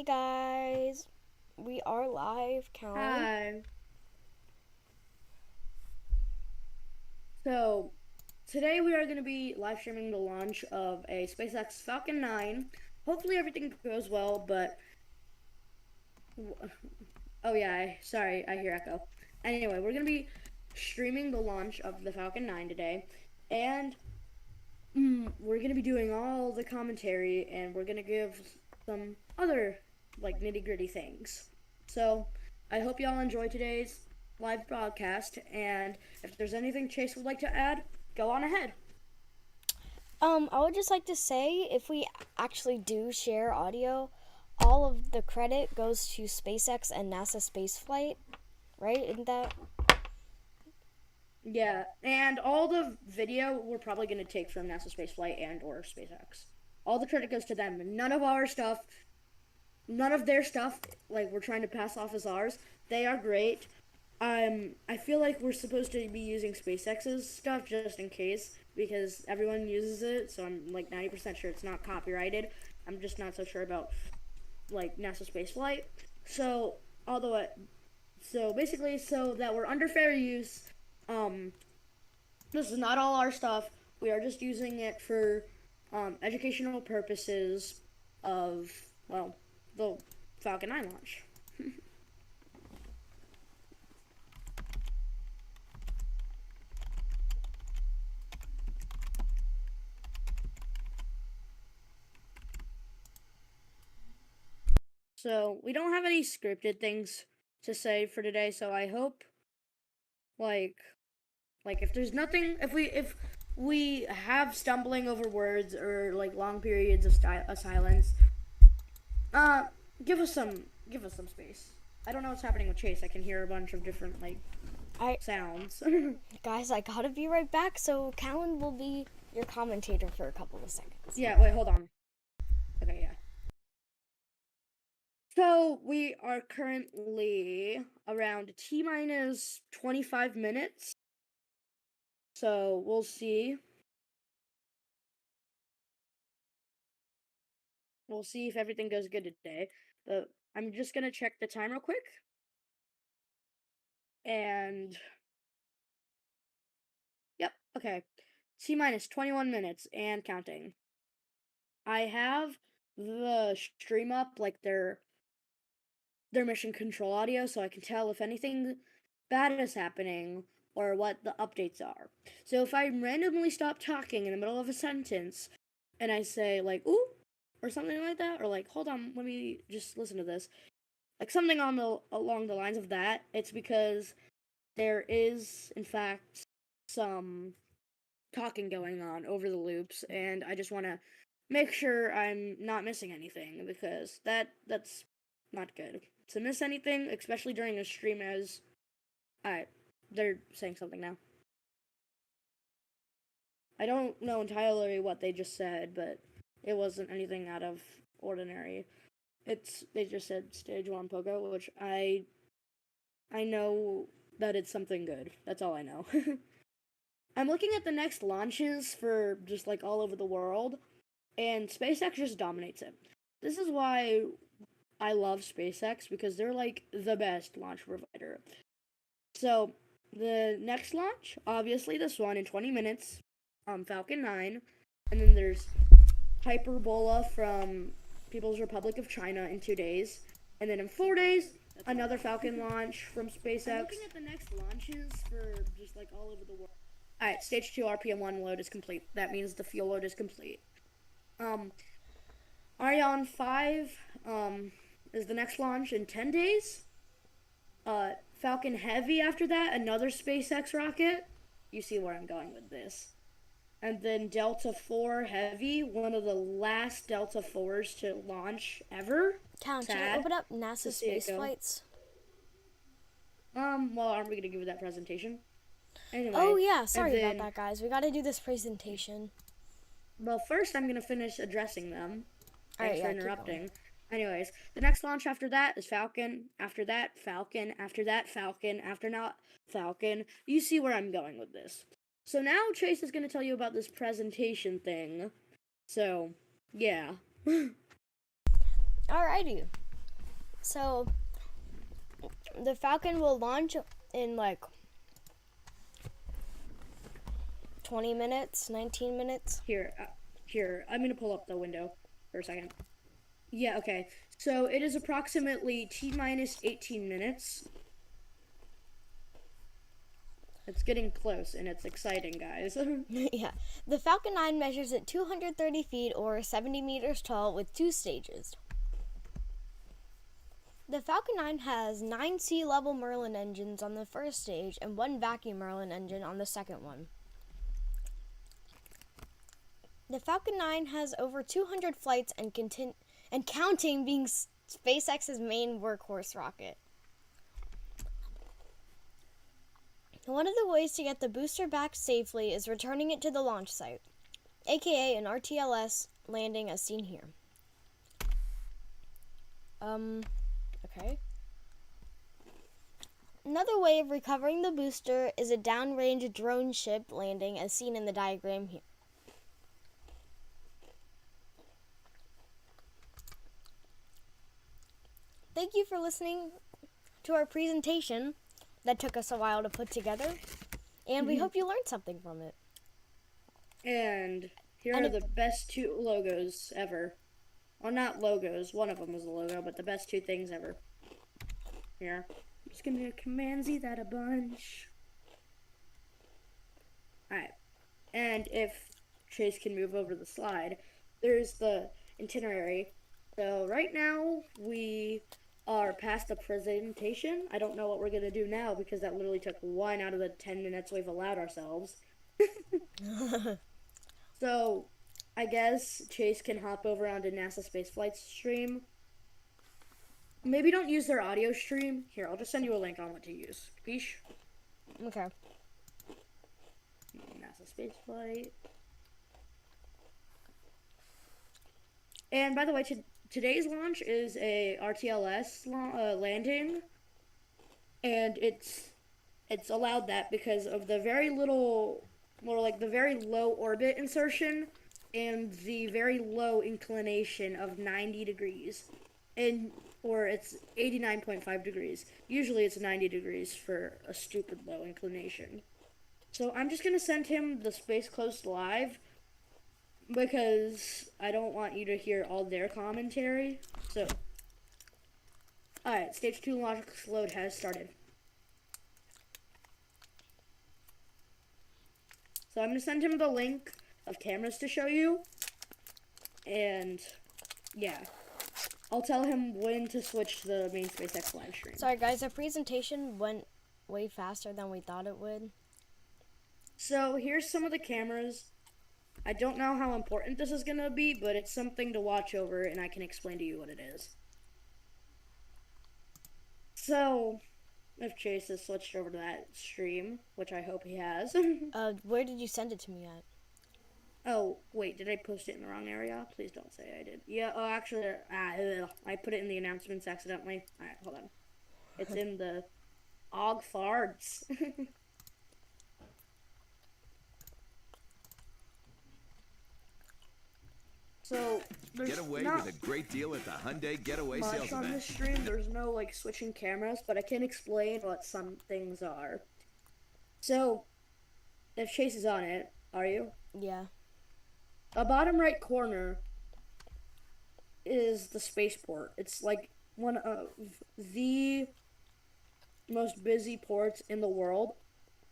Hey guys, we are live, Callan. Hi. So, today we are going to be live streaming the launch of a SpaceX Falcon 9. Hopefully everything goes well, but oh yeah, sorry, I hear echo. Anyway, we're going to be streaming the launch of the Falcon 9 today, and we're going to be doing all the commentary, and we're going to give some other like nitty-gritty things. So, I hope y'all enjoy today's live broadcast, and if there's anything Chase would like to add, go on ahead. I would just like to say if we actually do share audio, all of the credit goes to SpaceX and NASA spaceflight, right? Isn't that? Yeah, and all the video we're probably going to take from NASA spaceflight and or SpaceX. All the credit goes to them. None of our stuff, none of their stuff, like we're trying to pass off as ours. They are great. I feel like we're supposed to be using SpaceX's stuff just in case because everyone uses it. So I'm like 90% sure it's not copyrighted. I'm just not so sure about like NASA spaceflight. So although it, so basically, so that we're under fair use, um, this is not all our stuff. We are just using it for educational purposes of well the Falcon 9 launch. So we don't have any scripted things to say for today. So I hope like if there's nothing if we have stumbling over words or like long periods of silence, uh, give us some space. I don't know what's happening with Chase. I can hear a bunch of different like I sounds. Guys, I gotta be right back. So Callan will be your commentator for a couple of seconds. Yeah, wait, hold on. Okay, yeah. So we are currently around T minus 25 minutes. So we'll see. We'll see if everything goes good today. But I'm just gonna check the time real quick. And yep, okay. T minus 21 minutes and counting. I have the stream up like their mission control audio so I can tell if anything bad is happening or what the updates are. So if I randomly stop talking in the middle of a sentence and I say like ooh or something like that or like hold on, let me just listen to this. Like something on the along the lines of that, it's because there is in fact some talking going on over the loops and I just want to make sure I'm not missing anything because that's not good to miss anything, especially during a stream. As I, they're saying something now. I don't know entirely what they just said, but it wasn't anything out of ordinary. It's they just said stage one pogo, which I know that it's something good. That's all I know. I'm looking at the next launches for just like all over the world, and SpaceX just dominates it. This is why I love SpaceX because they're like the best launch provider. So the next launch, obviously this one in 20 minutes, Falcon 9, and then there's Hyperbola from People's Republic of China in 2 days, and then in 4 days another Falcon launch from SpaceX. I'm looking at the next launches for just like all over the world. All right, stage 2 RPM 1 load is complete. That means the fuel load is complete. Um, Ariane 5 is the next launch in 10 days. Falcon Heavy after that, another SpaceX rocket. You see where I'm going with this. And then Delta 4 Heavy, one of the last Delta 4s to launch ever. Callan, can you Sad open up to NASA see it space go. flights? Well, aren't we gonna give it that presentation? Oh Anyway, yeah, and sorry about then, that, guys. We gotta do this presentation. well, first I'm gonna finish addressing them. All right, Thanks for yeah, keep going. interrupting. Anyways, the next launch after that is Falcon. After that, Falcon. After that, Falcon. After not Falcon. You see where I'm going with this. So now Chase is going to tell you about this presentation thing. So, yeah. Alrighty. So the Falcon will launch in like 20 minutes, 19 minutes. Here, I'm gonna pull up the window for a second. Yeah, okay. So it is approximately T-minus 18 minutes. It's getting close, and it's exciting, guys. Yeah. The Falcon 9 measures at 230 feet or 70 meters tall with 2 stages. The Falcon 9 has 9 sea-level Merlin engines on the first stage and 1 vacuum Merlin engine on the second one. The Falcon 9 has over 200 flights and counting, being SpaceX's main workhorse rocket. One of the ways to get the booster back safely is returning it to the launch site, aka an RTLS landing as seen here. Okay. Another way of recovering the booster is a downrange drone ship landing as seen in the diagram here. Thank you for listening to our presentation that took us a while to put together, and we hope you learned something from it. And here are the best 2 logos ever. Well, not logos. One of them was a logo, but the best 2 things ever. Here. I'm just gonna Command Z that a bunch. Alright. And if Chase can move over the slide, there's the itinerary. So right now, we are past the presentation. I don't know what we're going to do now because that literally took 1 out of the 10 minutes we've allowed ourselves. So, I guess Chase can hop over onto NASA Spaceflight's stream. Maybe don't use their audio stream. Here, I'll just send you a link on what to use. Capiche? Okay. NASA Spaceflight. And by the way, today's launch is a RTLS landing, and it's allowed that because of the very little, more like the very low orbit insertion and the very low inclination of 90 degrees, or it's 89.5 degrees. Usually it's 90 degrees for a stupid low inclination. So I'm just gonna send him the Space Coast Live, because I don't want you to hear all their commentary. So, alright, stage 2 launch load has started. So I'm going to send him the link of cameras to show you. And, yeah. I'll tell him when to switch the main SpaceX live stream. Sorry guys, our presentation went way faster than we thought it would. So here's some of the cameras. I don't know how important this is going to be, but it's something to watch over, and I can explain to you what it is. So, if Chase has switched over to that stream, which I hope he has. Where did you send it to me at? Oh, wait, did I post it in the wrong area? Please don't say I did. Yeah, oh, actually, I put it in the announcements accidentally. Alright, hold on. It's in the Og Fards. So, there's Get away not with a great deal at the Hyundai Getaway much Sales on Event. this stream. There's no, like, switching cameras, but I can explain what some things are. So, if Chase is on it, are you? Yeah. The bottom right corner is the spaceport. It's like one of the most busy ports in the world.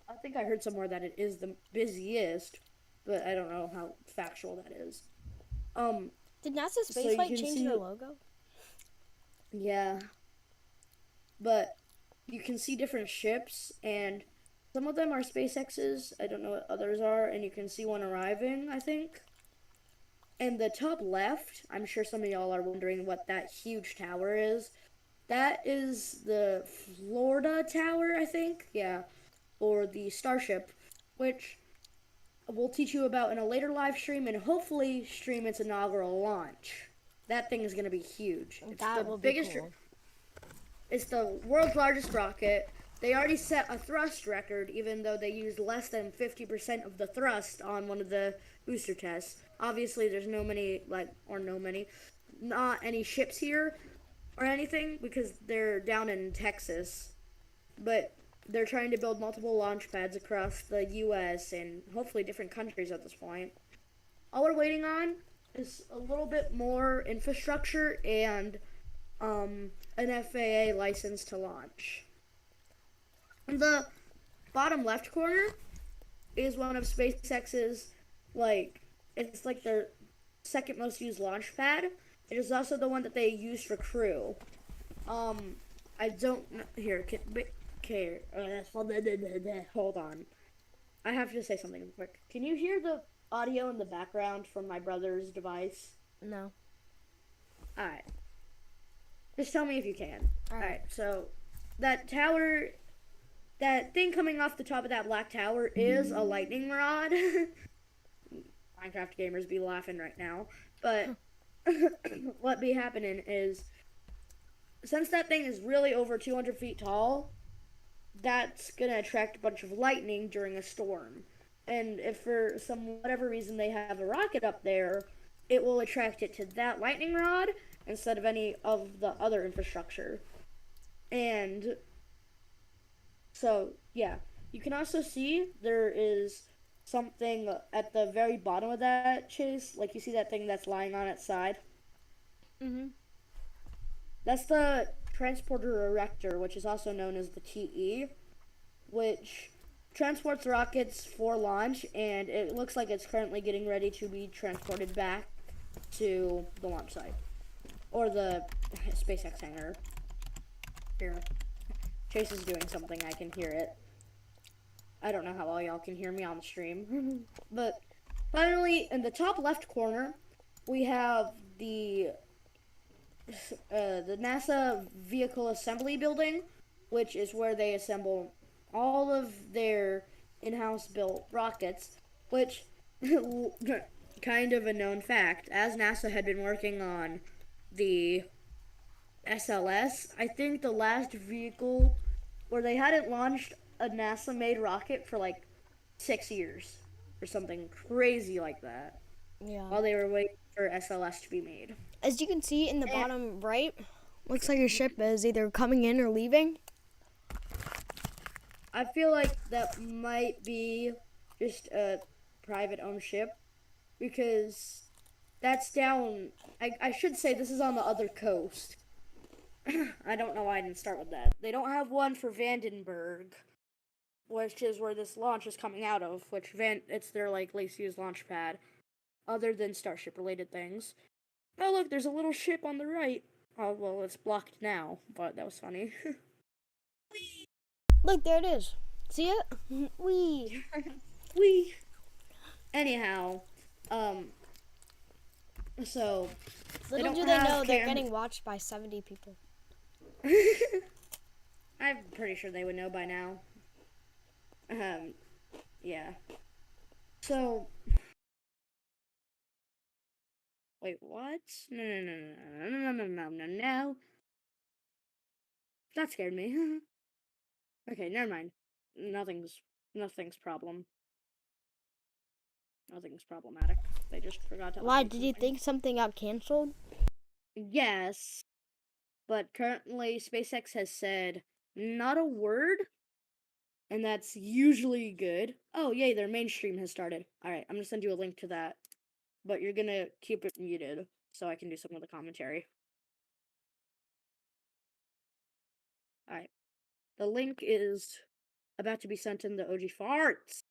I think I heard somewhere that it is the busiest, but I don't know how factual that is. Did NASA So you Spaceflight can change see- their logo? Yeah. But you can see different ships, and some of them are SpaceX's. I don't know what others are, and you can see one arriving, I think. And the top left, I'm sure some of y'all are wondering what that huge tower is. That is the Florida Tower, I think. Yeah. Or the Starship, which we'll teach you about in a later live stream and hopefully stream its inaugural launch. That thing is going to be huge. It's That the will be biggest. cool. It's the world's largest rocket. They already set a thrust record, even though they used less than 50% of the thrust on one of the booster tests. Obviously, there's not any ships here, or anything because they're down in Texas, but they're trying to build multiple launch pads across the U.S. and hopefully different countries at this point. All we're waiting on is a little bit more infrastructure and an FAA license to launch. In the bottom left corner is one of SpaceX's, it's like their second most used launch pad. It is also the one that they use for crew. I don't know. Here, hold on. I have to say something quick. Can you hear the audio in the background from my brother's device? No. Alright. Just tell me if you can. Alright, so that tower, that thing coming off the top of that black tower is a lightning rod. Minecraft gamers be laughing right now. But what be happening is, since that thing is really over 200 feet tall, that's going to attract a bunch of lightning during a storm. And if for whatever reason they have a rocket up there, it will attract it to that lightning rod instead of any of the other infrastructure. And so, yeah. You can also see there is something at the very bottom of that chase. Like, you see that thing that's lying on its side? Mm-hmm. That's the transporter erector, which is also known as the TE, which transports rockets for launch, and it looks like it's currently getting ready to be transported back to the launch site. Or the SpaceX hangar. Here. Chase is doing something, I can hear it. I don't know how all y'all can hear me on the stream. But finally, in the top left corner, we have the NASA Vehicle Assembly Building, which is where they assemble all of their in-house built rockets, which, kind of a known fact, as NASA had been working on the SLS, I think the last vehicle where they hadn't launched a NASA-made rocket for like 6 years or something crazy like that. Yeah. While they were waiting for SLS to be made. As you can see in the bottom right, looks like your ship is either coming in or leaving. I feel like that might be just a private owned ship because that's down, I should say this is on the other coast. I don't know why I didn't start with that. They don't have one for Vandenberg, which is where this launch is coming out of, which it's their like least used launch pad, other than Starship related things. Oh look, there's a little ship on the right. Oh well, it's blocked now, but that was funny. Look, there it is. See it? Wee. Wee. Anyhow, so little do they know they're getting watched by 70 people. I'm pretty sure they would know by now. Yeah. So, wait, what? No. That scared me. Okay, never mind. Nothing's problem. Nothing's problematic. They just forgot to. Why, did you think something got canceled? Yes. But currently, SpaceX has said not a word, and that's usually good. Oh, yay, their mainstream has started. Alright, I'm gonna send you a link to that. But you're gonna keep it muted, so I can do some of the commentary. Alright. The link is about to be sent in the OG farts.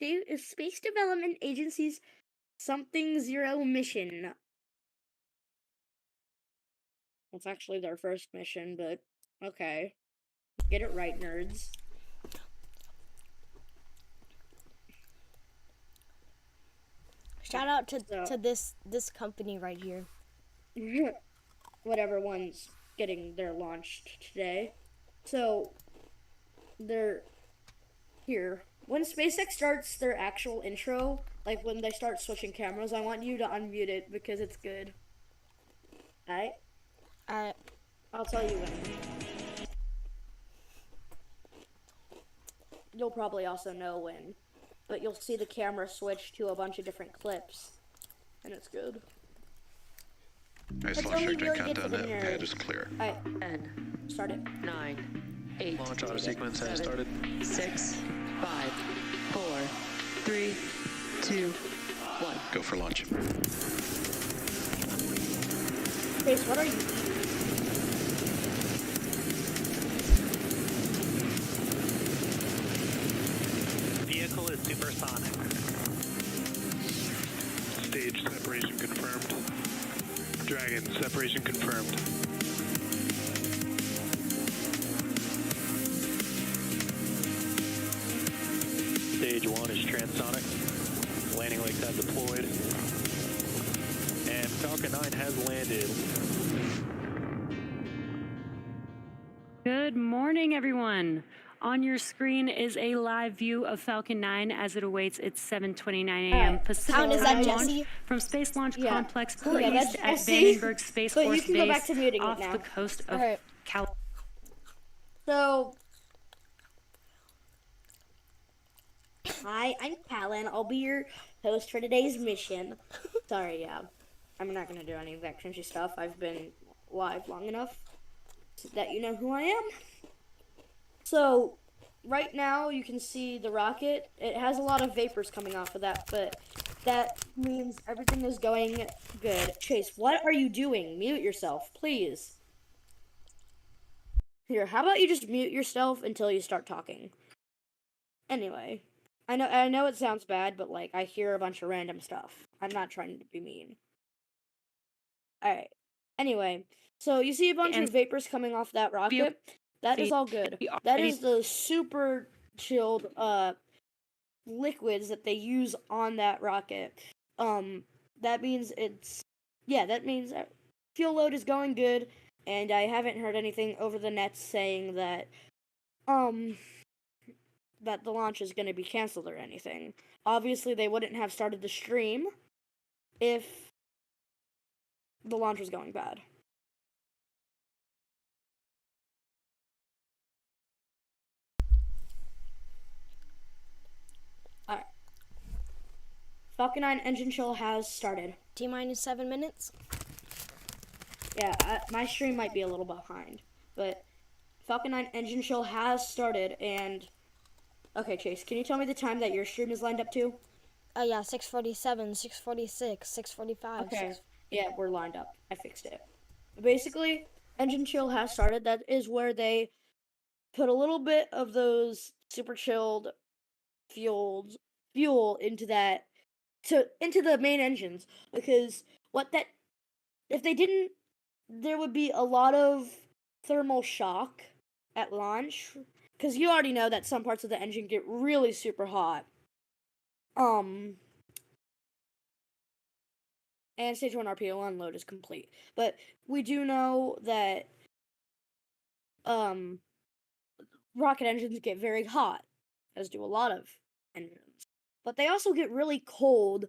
Is Space Development Agency's Something Zero mission. It's actually their first mission, but okay. Get it right, nerds. Shout out to this company right here. Whatever one's getting their launched today. So, they're here. When SpaceX starts their actual intro, like when they start switching cameras, I want you to unmute it because it's good. Alright? Alright. I'll tell you when. You'll probably also know when. but you'll see the camera switch to a bunch of different clips, and it's good. Nice Let's launch only check really to get to the countdown. nerve. Pad is clear. Alright, 10, start it. 9, 8, Launch auto sequence has 7, started. 6, 5, 4, 3, 2, 1. Go for launch. Chase, what are you eating? Vehicle is supersonic. Stage separation confirmed. Dragon, separation confirmed. Stage 1 is transonic. Landing legs have deployed. And Falcon 9 has landed. Good morning, everyone. On your screen is a live view of Falcon 9 as it awaits its 7:29 a.m. Pacific Count, is that time launch Jesse? from Space Launch Yeah. Complex Yeah, east that's at Jesse. Vandenberg Space But you Force can go back Base to muting it off now. the coast of Alright. California. So, hi, I'm Callan. I'll be your host for today's mission. Sorry, yeah. I'm not gonna do any of that cringy stuff. I've been live long enough so that you know who I am. So, right now you can see the rocket. It has a lot of vapors coming off of that, but that means everything is going good. Chase, what are you doing? Mute yourself, please. Here, how about you just mute yourself until you start talking? Anyway, I know it sounds bad, but like I hear a bunch of random stuff. I'm not trying to be mean. Alright. Anyway, so you see a bunch of vapors coming off that rocket. That is all good. That is the super chilled liquids that they use on that rocket. That means that means fuel load is going good, and I haven't heard anything over the net saying that that the launch is going to be canceled or anything. Obviously, they wouldn't have started the stream if the launch was going bad. Alright. Falcon 9 engine chill has started. T-minus 7 minutes. Yeah, my stream might be a little behind, but Falcon 9 engine chill has started, and okay, Chase, can you tell me the time that your stream is lined up to? Oh yeah, 6:47, 6:46, 6:45. Okay, yeah, we're lined up. I fixed it. Basically, engine chill has started. That is where they put a little bit of those super chilled fuel into the main engines, because if they didn't, there would be a lot of thermal shock at launch, because you already know that some parts of the engine get really super hot. And stage 1 RPO unload is complete. But we do know that rocket engines get very hot, as do a lot of engines. But they also get really cold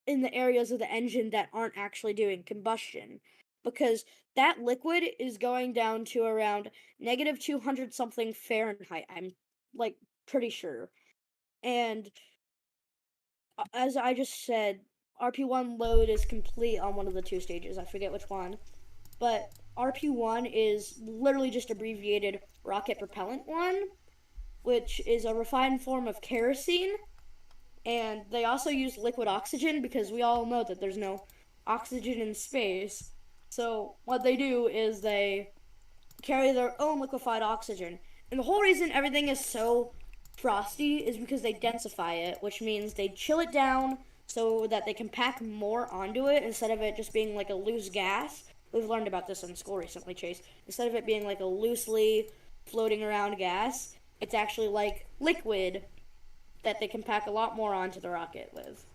in the areas of the engine that aren't actually doing combustion, because that liquid is going down to around negative 200 something Fahrenheit. I'm like pretty sure. And as I just said, RP1 load is complete on one of the two stages. I forget which one. But RP1 is literally just abbreviated rocket propellant 1, which is a refined form of kerosene. And they also use liquid oxygen, because we all know that there's no oxygen in space. So what they do is they carry their own liquefied oxygen. And the whole reason everything is so frosty is because they densify it, which means they chill it down so that they can pack more onto it instead of it just being like a loose gas. We've learned about this in school recently, Chase. Instead of it being like a loosely floating around gas, it's actually like liquid that they can pack a lot more onto the rocket with.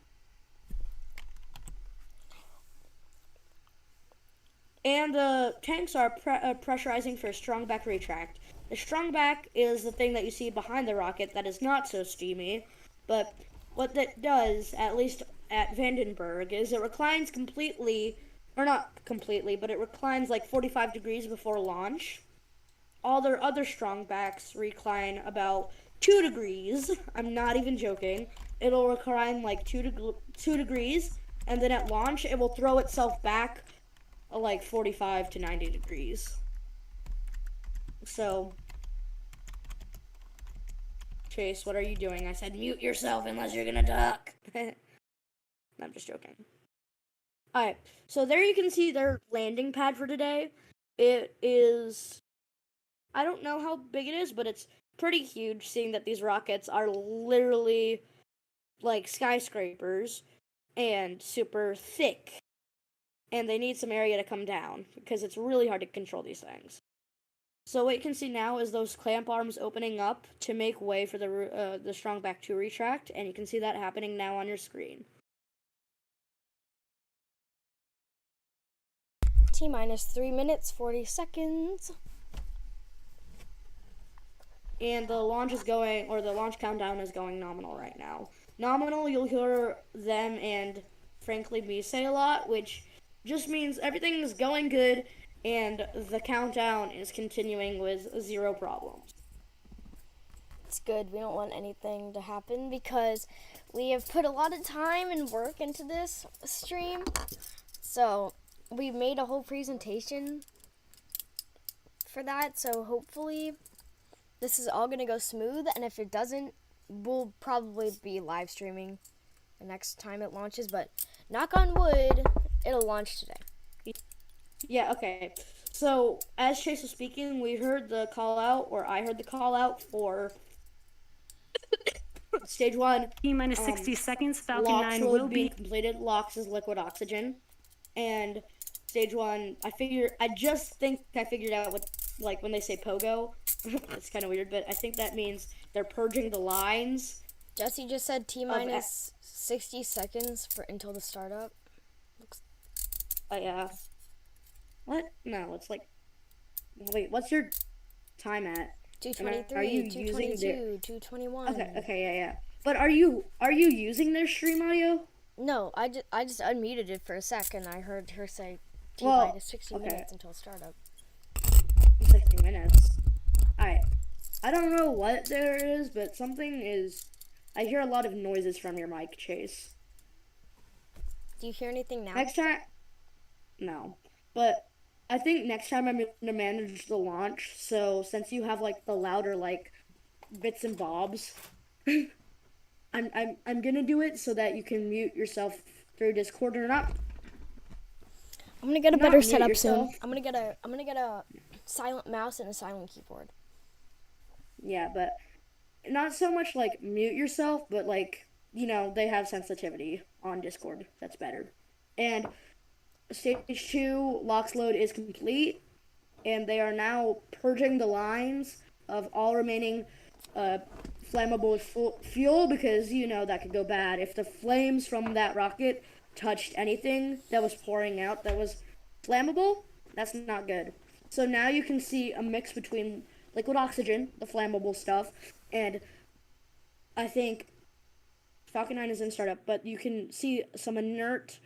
And the tanks are pressurizing for a strong back retract. The strong back is the thing that you see behind the rocket that is not so steamy, but what that does, at least at Vandenberg, is it reclines completely, or not completely, but it reclines like 45 degrees before launch. All their other strong backs recline about 2 degrees. I'm not even joking. It'll recline like 2 degrees, and then at launch, it will throw itself back like 45 to 90 degrees. So, Chase, what are you doing? I said mute yourself unless you're gonna duck. I'm just joking. Alright, so there you can see their landing pad for today. It is, I don't know how big it is, but it's pretty huge, seeing that these rockets are literally like skyscrapers and super thick. And they need some area to come down because it's really hard to control these things. So what you can see now is those clamp arms opening up to make way for the strong back 2 retract, and you can see that happening now on your screen. T-minus 3 minutes, 40 seconds. And the launch is going, or the launch countdown is going nominal right now. Nominal, you'll hear them and frankly me say a lot, which just means everything is going good and the countdown is continuing with 0 problems. It's good. We don't want anything to happen because we have put a lot of time and work into this stream. So we made a whole presentation for that. So hopefully this is all going to go smooth. And if it doesn't, we'll probably be live streaming the next time it launches. But knock on wood, it'll launch today. Yeah, okay. So, as Chase was speaking, we heard the call out, or I heard the call out for stage 1. T-minus 60 seconds. Falcon LOX 9 will will be be. completed. LOX is liquid oxygen. And stage 1, I just think I figured out what, like, when they say pogo, it's kind of weird, but I think that means they're purging the lines. Jesse just said T-minus 60 seconds until the startup. Yeah. What? No, it's like, wait, what's your time at? 223, 222, 221. Okay, yeah. But are you using their stream audio? No, I just unmuted it for a second. I heard her say Well, T-minus 60 minutes until startup. 60 minutes. Alright. I don't know what there is, but something is... I hear a lot of noises from your mic, Chase. Do you hear anything now? Next time... No. But I think next time I'm going to manage the launch, so since you have, like, the louder, like, bits and bobs, I'm going to do it so that you can mute yourself through Discord or not. I'm gonna get a Not better mute setup yourself. soon. I'm gonna get a silent mouse and a silent keyboard. Yeah, but not so much like mute yourself, but like, you know, they have sensitivity on Discord. That's better. And stage 2 LOX load is complete, and they are now purging the lines of all remaining flammable fuel, because, you know, that could go bad. If the flames from that rocket touched anything that was pouring out that was flammable, that's not good. So now you can see a mix between liquid oxygen, the flammable stuff, and I think Falcon 9 is in startup, but you can see some inert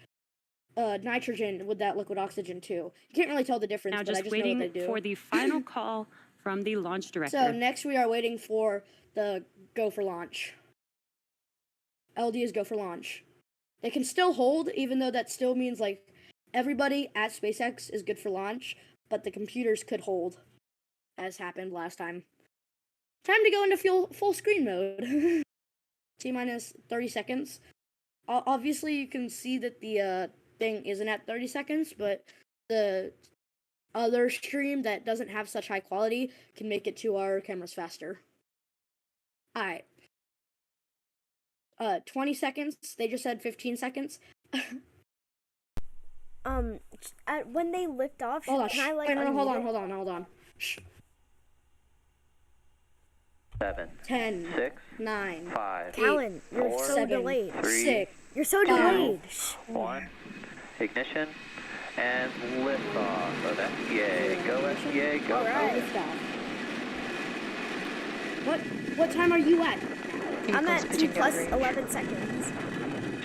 nitrogen with that liquid oxygen too. You can't really tell the difference, Now but just I just know what they waiting do. for the final call from the launch director. So next we are waiting for the go for launch. LD is go for launch. They can still hold, even though that still means, like, everybody at SpaceX is good for launch, but the computers could hold, as happened last time. Time to go into full screen mode. T-minus 30 seconds. Obviously, you can see that the thing isn't at 30 seconds, but the other stream that doesn't have such high quality can make it to our cameras faster. Alright. 20 seconds. They just said 15 seconds. When they lift off, Hold on. can I, like, Wait, no, unmute it? hold on. Shh. 7, 10, 6, 9, 5, Callan, you're 4, so 7, delayed. 3, 6. You're so Five. delayed. Shh. 1. Ignition and liftoff of SPA. Go SPA, go. Alright. What time are you at? I'm at T plus 11 seconds.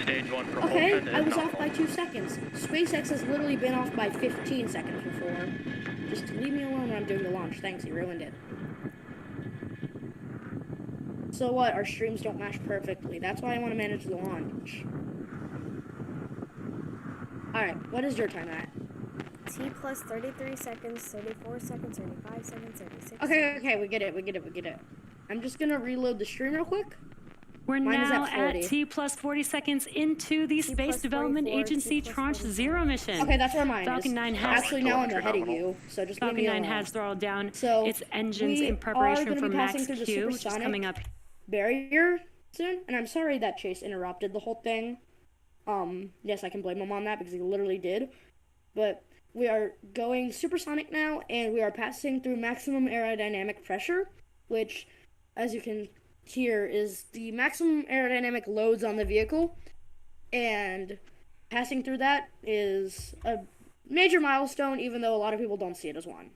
Stage 1 Okay, propulsion I is was off nominal. by 2 seconds. SpaceX has literally been off by 15 seconds before. Just leave me alone when I'm doing the launch. Thanks, you ruined it. so what? Our streams don't match perfectly. That's why I want to manage the launch. Alright, what is your time at? T plus 33 seconds, 34 seconds, 35 seconds, 36 Okay, we get it. I'm just gonna reload the stream real quick. We're Mine is now at 40. at T plus 40 seconds into the T Space plus Development 44, Agency T plus Tranche 44. 0 mission. Okay, that's where mine Falcon is. 9 has Actually, now I'm ahead of you, so just leave Falcon me 9 alone. has throttled down So, its engines we in are preparation gonna for be passing Max through the Q, which is supersonic coming up. barrier soon, and I'm sorry that Chase interrupted the whole thing. Yes, I can blame him on that because he literally did. But we are going supersonic now, and we are passing through maximum aerodynamic pressure, which, as you can hear, is the maximum aerodynamic loads on the vehicle. And passing through that is a major milestone, even though a lot of people don't see it as one.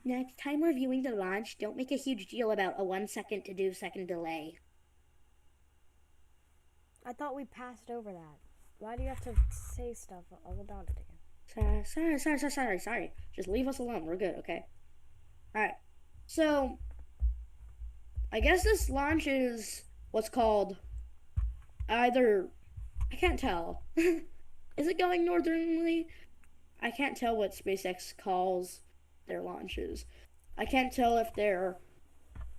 Next time we're viewing the launch, don't make a huge deal about a 1 second to 2 second delay. I thought we passed over that. Why do you have to say stuff all about it again? Sorry. Just leave us alone. We're good, okay? Alright. So, I guess this launch is what's called either... I can't tell. Is it going northernly? I can't tell what SpaceX calls their launches. I can't tell if they're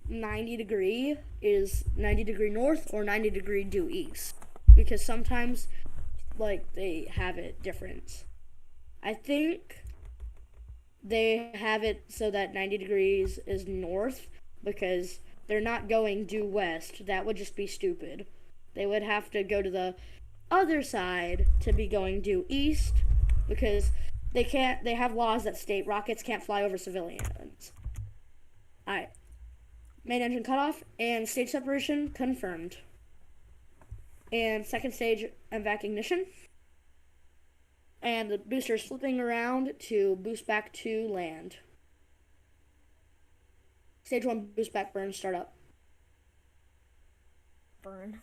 90 degree north or 90 degree due east. Because sometimes, like, they have it different. I think they have it so that 90 degrees is north because they're not going due west. That would just be stupid. They would have to go to the other side to be going due east because they have laws that state rockets can't fly over civilians. Alright. Main engine cutoff and stage separation confirmed. And second stage evac ignition. And the booster is flipping around to boost back to land. Stage 1 boost back burn start up. Burn.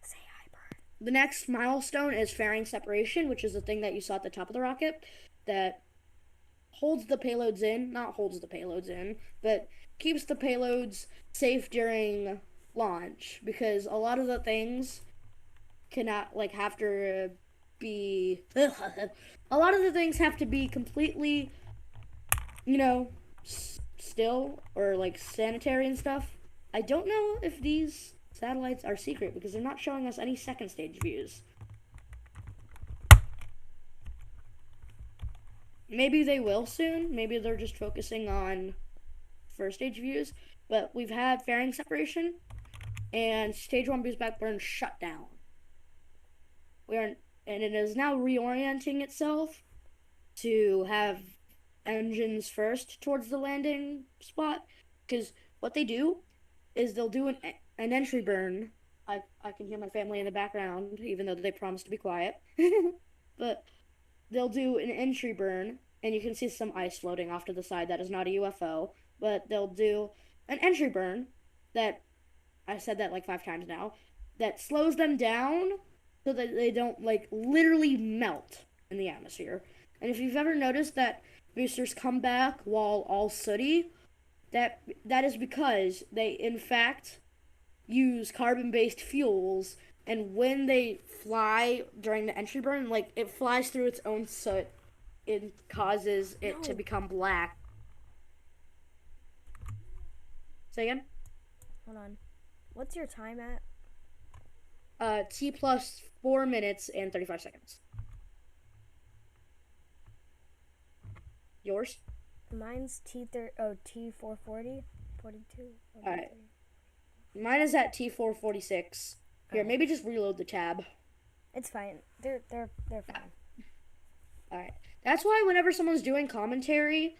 Say hi, burn. The next milestone is fairing separation, which is the thing that you saw at the top of the rocket that holds the payloads in, not holds the payloads in, but keeps the payloads safe during launch, because a lot of the things cannot, like, have to be a lot of the things have to be completely, you know, still or like sanitary and stuff. I don't know if these satellites are secret because they're not showing us any second stage views. Maybe they will soon. Maybe they're just focusing on first stage views. But we've had fairing separation and stage 1 boost back burn shut down. And it is now reorienting itself to have engines first towards the landing spot. Because what they do is they'll do an entry burn. I can hear my family in the background, even though they promised to be quiet. But they'll do an entry burn, and you can see some ice floating off to the side. That is not a UFO, but they'll do an entry burn that, I said that like 5 times now, that slows them down so that they don't, like, literally melt in the atmosphere. And if you've ever noticed that boosters come back while all sooty, that is because they, in fact, use carbon-based fuels, and when they fly during the entry burn, like, it flies through its own soot. It causes it to become black. Say again? Hold on. What's your time at? T plus 4 minutes and 35 seconds. Yours? Mine's T440, 42. Alright. Mine is at T446. Here, maybe just reload the tab. It's fine. They're fine. Alright. That's why whenever someone's doing commentary,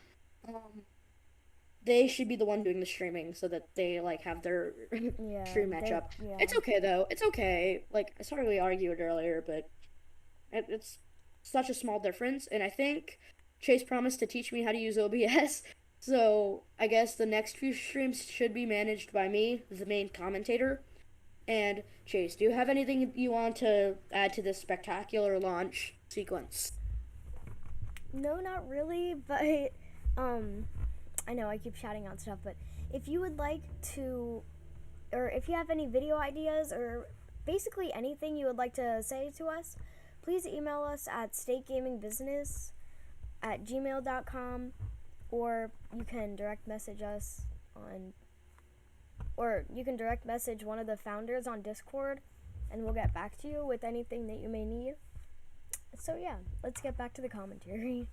they should be the one doing the streaming so that they, like, have their stream matchup. Yeah. It's okay, though. It's okay. Like, sorry we argued earlier, but it's such a small difference. And I think Chase promised to teach me how to use OBS. So I guess the next few streams should be managed by me, the main commentator. And Chase, do you have anything you want to add to this spectacular launch sequence? No, not really, but I know I keep shouting out stuff, but if you would like to, or if you have any video ideas or basically anything you would like to say to us, please email us at stategamingbusiness@gmail.com, or you can direct message us on, or you can direct message one of the founders on Discord, and we'll get back to you with anything that you may need. So yeah, let's get back to the commentary.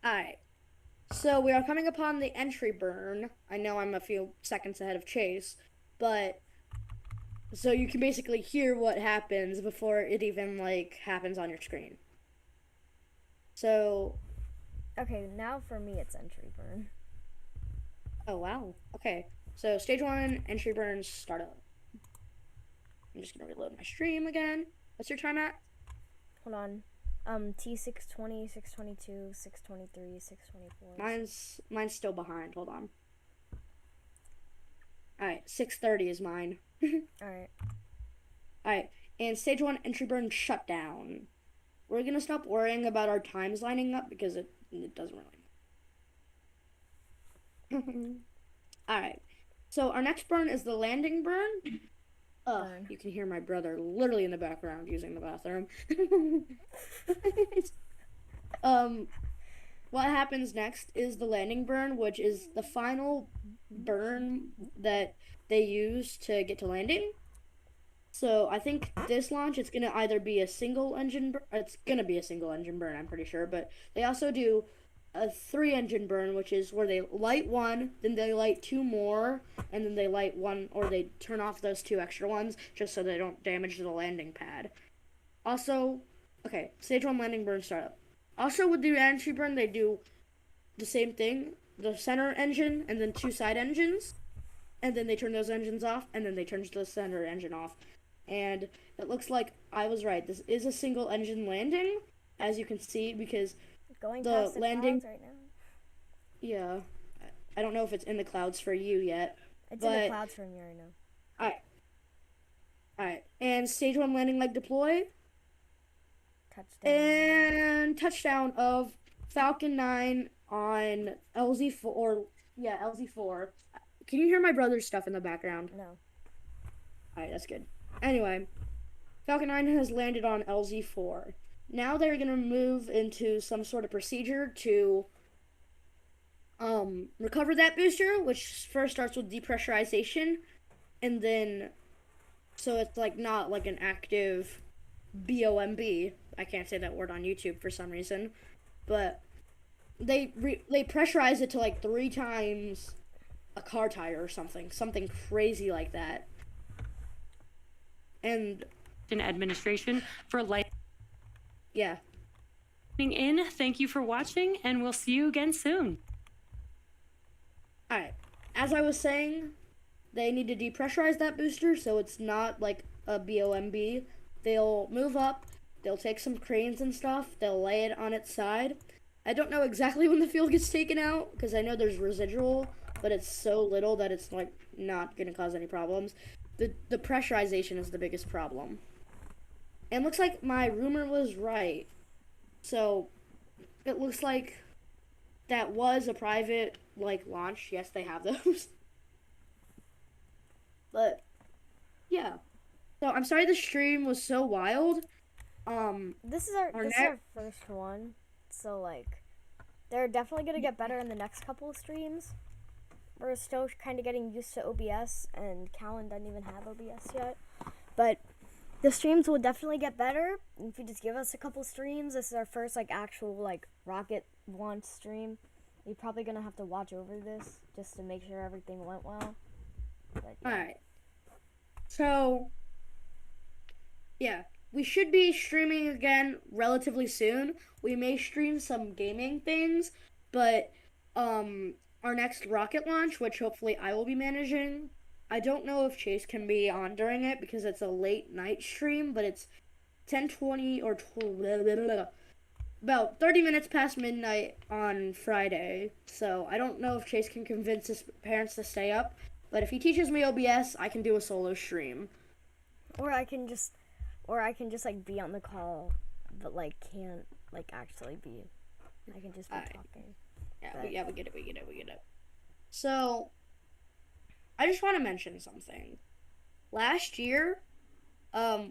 Alright. So we are coming upon the entry burn. I know I'm a few seconds ahead of Chase, but so you can basically hear what happens before it even like happens on your screen. So, Okay, now for me it's entry burn. oh wow. Okay. So stage 1 entry burn startup. I'm just gonna reload my stream again. What's your time at? Hold on. T620, 622, 623, 624. Mine's still behind. Hold on. Alright, 6:30 is mine. Alright. Alright, and stage 1 entry burn shutdown. We're gonna stop worrying about our times lining up because it doesn't really. Alright, so our next burn is the landing burn. Burn. You can hear my brother literally in the background using the bathroom. What happens next is the landing burn, which is the final burn that they use to get to landing. So I think this launch, it's gonna either be a single engine. It's gonna be a single engine burn, I'm pretty sure. But they also do a 3-engine burn, which is where they light one, then they light 2 more, and then they light one, or they turn off those 2 extra ones just so they don't damage the landing pad. Also, okay, stage 1 landing burn startup. Also with the entry burn, they do the same thing, the center engine and then 2 side engines, and then they turn those engines off, and then they turn the center engine off. And it looks like I was right. This is a single engine landing, as you can see, because Going the past the landing, clouds right now. yeah, I don't know if it's in the clouds for you yet. It's but, in the clouds for me right now. Alright, and stage 1 landing leg deploy, Touchdown. and touchdown of Falcon 9 on LZ4, LZ4. Can you hear my brother's stuff in the background? No. Alright, that's good. Anyway, Falcon 9 has landed on LZ4. Now they're going to move into some sort of procedure to recover that booster, which first starts with depressurization, and then, so it's like not like an active BOMB. I can't say that word on YouTube for some reason, but they pressurize it to like 3 times a car tire or something crazy like that. And Administration for life. yeah. In. Thank you for watching, and we'll see you again soon. Alright, as I was saying, they need to depressurize that booster so it's not like a BOMB. They'll move up, they'll take some cranes and stuff, they'll lay it on its side. I don't know exactly when the fuel gets taken out, because I know there's residual, but it's so little that it's like not going to cause any problems. The pressurization is the biggest problem. And looks like my rumor was right. So, it looks like that was a private, like, launch. Yes, they have those. But, yeah. So, I'm sorry the stream was so wild. This is our first one, so like, they're definitely gonna get better in the next couple of streams. We're still kind of getting used to OBS, and Callan doesn't even have OBS yet. But the streams will definitely get better if you just give us a couple streams. This is our first like actual like rocket launch stream. You're probably gonna have to watch over this just to make sure everything went well. But, yeah. Alright. So, yeah. We should be streaming again relatively soon. We may stream some gaming things, but our next rocket launch, which hopefully I will be managing, I don't know if Chase can be on during it because it's a late night stream, but it's 10:20 or about 30 minutes past midnight on Friday. So I don't know if Chase can convince his parents to stay up, but if he teaches me OBS, I can do a solo stream. Or I can just like be on the call, but like can't like actually be. I can just be Alright. talking. Yeah, we get it. So, I just want to mention something. Last year,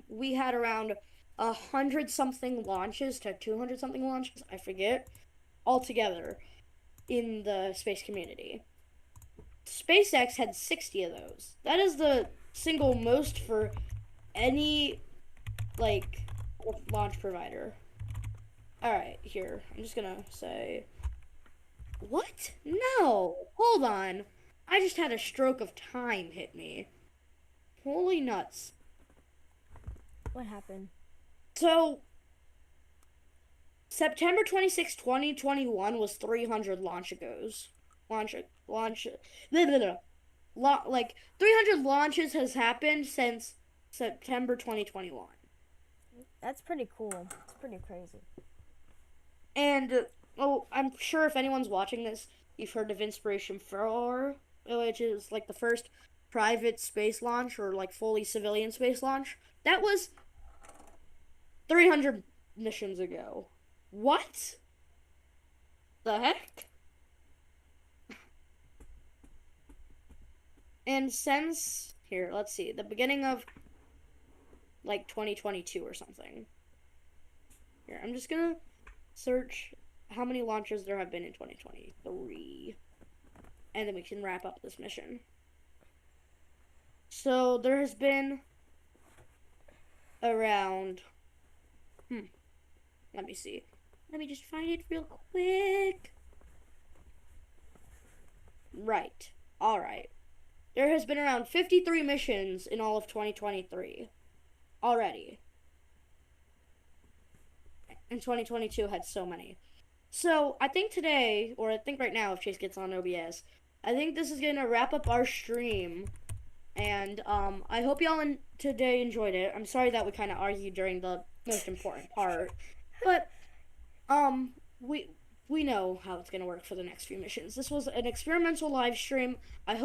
we had around 100-something launches to 200-something launches, I forget, altogether in the space community. SpaceX had 60 of those. That is the single most for any, like, launch provider. Alright, here. I'm just gonna say... What? No! Hold on. I just had a stroke of time hit me. Holy nuts. What happened? So, September 26, 2021 was 300 like 300 launches has happened since September 2021. That's pretty cool. It's pretty crazy. And I'm sure if anyone's watching this, you've heard of Inspiration 4, which is like the first private space launch or like fully civilian space launch. That was 300 missions ago. What the heck? And since, here, let's see, the beginning of like 2022 or something. Here, I'm just gonna search how many launches there have been in 2023. And then we can wrap up this mission. So there has been around, let me see. Let me just find it real quick. Right. Alright. There has been around 53 missions in all of 2023. Already. And 2022 had so many. So, I think today, or I think right now if Chase gets on OBS, I think this is going to wrap up our stream. And I hope y'all today enjoyed it. I'm sorry that we kind of argued during the most important part. But we know how it's going to work for the next few missions. This was an experimental live stream. I hope